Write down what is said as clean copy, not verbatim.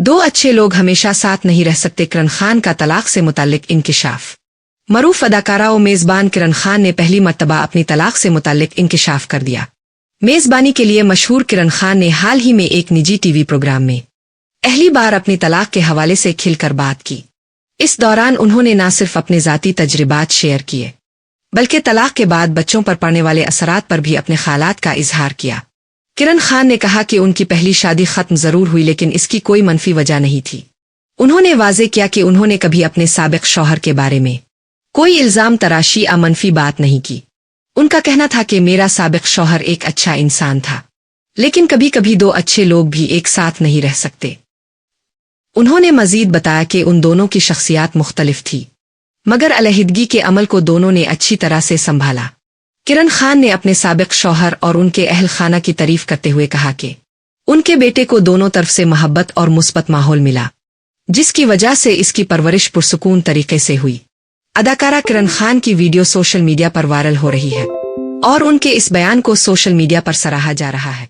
दो अच्छे लोग हमेशा साथ नहीं रह सकते। किरण खान का तलाक से मुताल्लिक इंकिशाफ। मरूफ अदाकारा और मेज़बान किरण खान ने पहली मर्तबा अपनी तलाक से मुताल्लिक इंकिशाफ कर दिया। मेज़बानी के लिए मशहूर किरण खान ने हाल ही में एक निजी टीवी प्रोग्राम में पहली बार अपनी तलाक के हवाले से खिलकर बात की। इस दौरान उन्होंने न सिर्फ अपने ज़ाती तजर्बात शेयर किए बल्कि तलाक के बाद बच्चों पर पड़ने वाले असरात पर भी अपने ख्यालात का इजहार किया। किरण खान ने कहा कि उनकी पहली शादी खत्म जरूर हुई लेकिन इसकी कोई मनफी वजह नहीं थी। उन्होंने वाज़ेह किया कि उन्होंने कभी अपने साबिक शौहर के बारे में कोई इल्जाम तराशी या मनफी बात नहीं की। उनका कहना था कि मेरा साबिक शौहर एक अच्छा इंसान था, लेकिन कभी कभी दो अच्छे लोग भी एक साथ नहीं रह सकते। उन्होंने मजीद बताया कि उन दोनों की शख्सियात मुख्तलिफ थी, मगर अलहदगी के अमल को दोनों ने अच्छी तरह से संभाला। किरण खान ने अपने साबिक शौहर और उनके अहल खाना की तारीफ करते हुए कहा कि उनके बेटे को दोनों तरफ से मोहब्बत और मुस्बत माहौल मिला, जिसकी वजह से इसकी परवरिश पुरसुकून तरीके से हुई। अदाकारा किरण खान की वीडियो सोशल मीडिया पर वायरल हो रही है और उनके इस बयान को सोशल मीडिया पर सराहा जा रहा है।